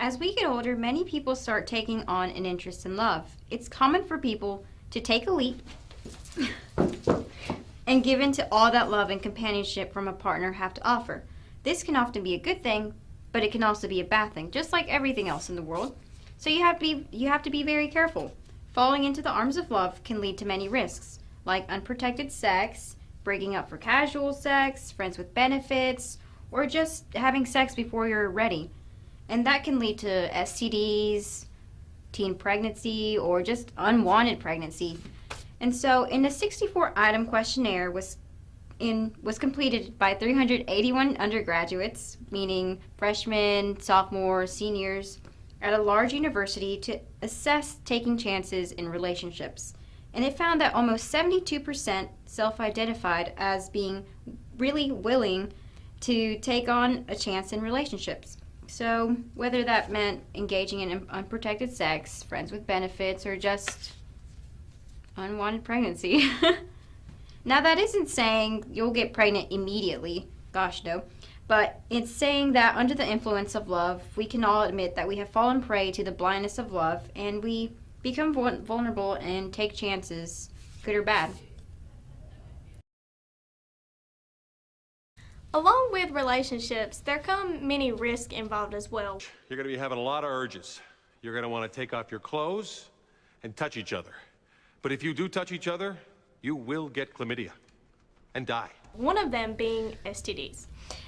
As we get older, many people start taking on an interest in love. It's common for people to take a leap and give in to all that love and companionship from a partner have to offer. This can often be a good thing, but it can also be a bad thing, just like everything else in the world. So you have to be very careful. Falling into the arms of love can lead to many risks, like unprotected sex, breaking up for casual sex, friends with benefits, or just having sex before you're ready. And that can lead to STDs, teen pregnancy, or just unwanted pregnancy. And so, in a 64-item questionnaire was completed by 381 undergraduates, meaning freshmen, sophomores, seniors, at a large university to assess taking chances in relationships. And it found that almost 72% self-identified as being really willing to take on a chance in relationships. So whether that meant engaging in unprotected sex, friends with benefits, or just unwanted pregnancy. Now that isn't saying you'll get pregnant immediately. Gosh, no. But it's saying that under the influence of love, we can all admit that we have fallen prey to the blindness of love and we become vulnerable and take chances, good or bad. Along with relationships, there come many risks involved as well. You're going to be having a lot of urges. You're going to want to take off your clothes and touch each other. But if you do touch each other, you will get chlamydia and die. One of them being STDs.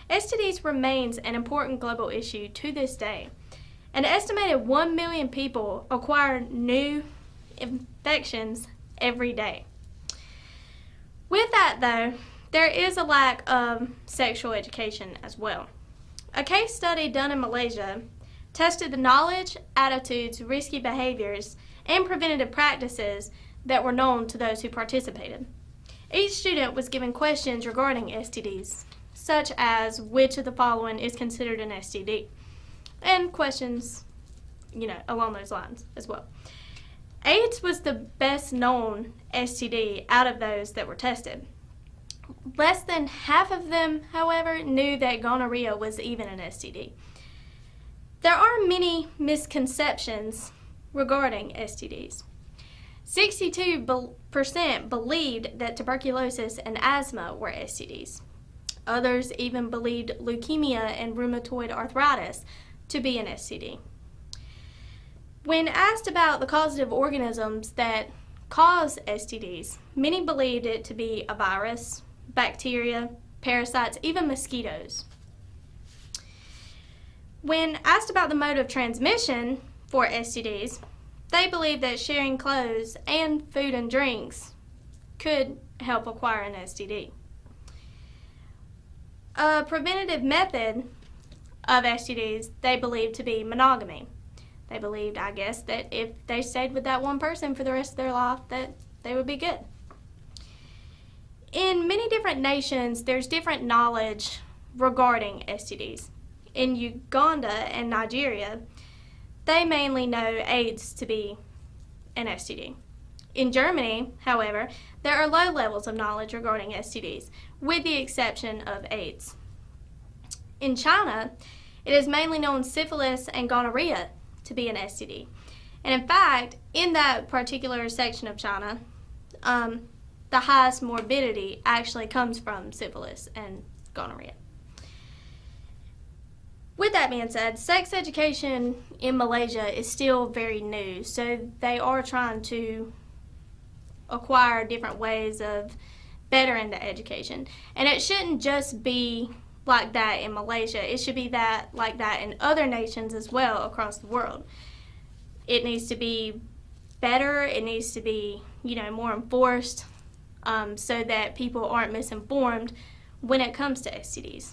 STDs remains an important global issue to this day. An estimated 1 million people acquire new infections every day. With that though, there is a lack of sexual education as well. A case study done in Malaysia tested the knowledge, attitudes, risky behaviors, and preventative practices that were known to those who participated. Each student was given questions regarding STDs, such as which of the following is considered an STD, and questions, along those lines as well. AIDS was the best known STD out of those that were tested. Less than half of them, however, knew that gonorrhea was even an STD. There are many misconceptions regarding STDs. 62% believed that tuberculosis and asthma were STDs. Others even believed leukemia and rheumatoid arthritis to be an STD. When asked about the causative organisms that cause STDs, many believed it to be a virus, bacteria, parasites, even mosquitoes. When asked about the mode of transmission for STDs, they believed that sharing clothes and food and drinks could help acquire an STD. A preventative method of STDs they believed to be monogamy. They believed, I guess, that if they stayed with that one person for the rest of their life, that they would be good. In many different nations, there's different knowledge regarding STDs. In Uganda and Nigeria, they mainly know AIDS to be an STD. In Germany, however, there are low levels of knowledge regarding STDs, with the exception of AIDS. In China, it is mainly known syphilis and gonorrhea to be an STD. And in fact, in that particular section of China, the highest morbidity actually comes from syphilis and gonorrhea. With that being said, sex education in Malaysia is still very new, so they are trying to acquire different ways of bettering the education. And it shouldn't just be like that in Malaysia. It should be like that in other nations as well across the world. It needs to be better. It needs to be, more enforced so that people aren't misinformed when it comes to STDs.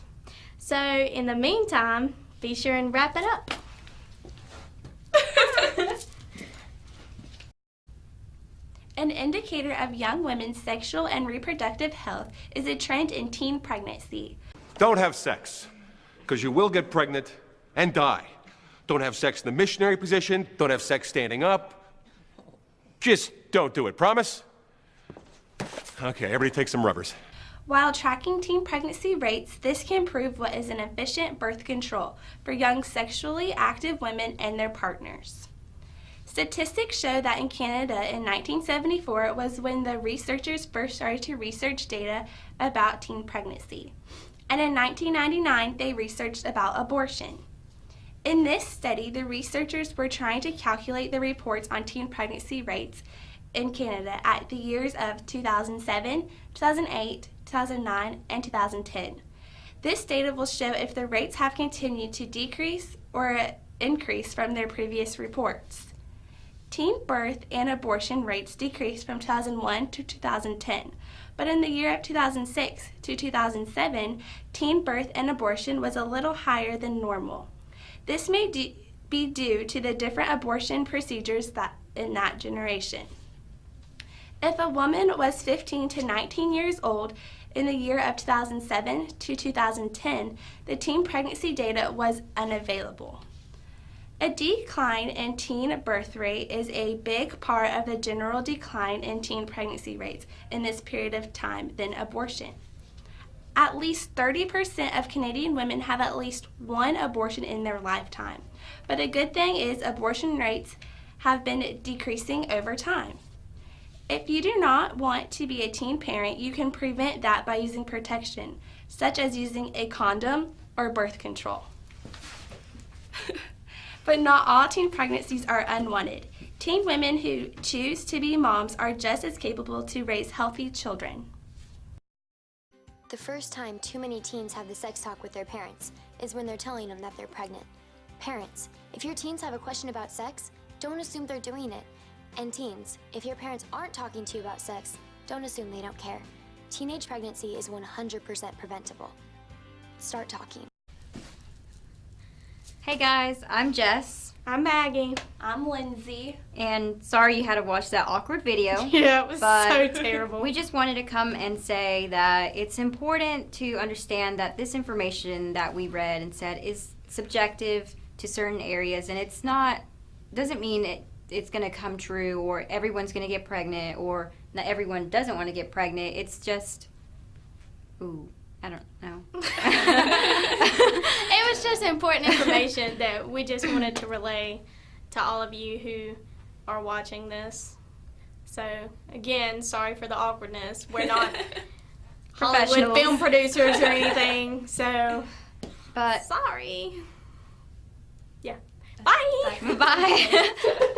So in the meantime, be sure and wrap it up. An indicator of young women's sexual and reproductive health is a trend in teen pregnancy. Don't have sex, because you will get pregnant and die. Don't have sex in the missionary position. Don't have sex standing up. Just don't do it. Promise? Okay, everybody take some rubbers. While tracking teen pregnancy rates, this can prove what is an efficient birth control for young sexually active women and their partners. Statistics show that in Canada in 1974 was when the researchers first started to research data about teen pregnancy. And in 1999, they researched about abortion. In this study, the researchers were trying to calculate the reports on teen pregnancy rates in Canada at the years of 2007, 2008, 2009, and 2010. This data will show if the rates have continued to decrease or increase from their previous reports. Teen birth and abortion rates decreased from 2001 to 2010, but in the year of 2006 to 2007, teen birth and abortion was a little higher than normal. This may be due to the different abortion procedures in that generation. If a woman was 15 to 19 years old in the year of 2007 to 2010, the teen pregnancy data was unavailable. A decline in teen birth rate is a big part of the general decline in teen pregnancy rates in this period of time than abortion. At least 30% of Canadian women have at least one abortion in their lifetime. But a good thing is abortion rates have been decreasing over time. If you do not want to be a teen parent, you can prevent that by using protection, such as using a condom or birth control. But not all teen pregnancies are unwanted. Teen women who choose to be moms are just as capable to raise healthy children. The first time too many teens have the sex talk with their parents is when they're telling them that they're pregnant. Parents, if your teens have a question about sex, don't assume they're doing it. And teens, if your parents aren't talking to you about sex, don't assume they don't care. Teenage pregnancy is 100% preventable. Start talking. Hey guys, I'm Jess, I'm Maggie. I'm Lindsay. and sorry you had to watch that awkward video. Yeah, it was But so terrible. We just wanted to come and say that it's important to understand that this information that we read and said is subjective to certain areas, and it's not, doesn't mean it's going to come true or everyone's going to get pregnant or not everyone doesn't want to get pregnant. It's just, I don't know. It was just important information that we just wanted to relay to all of you who are watching this. So, again, sorry for the awkwardness. We're not Hollywood Professionals. film producers or anything, so But sorry. Yeah. Bye. bye.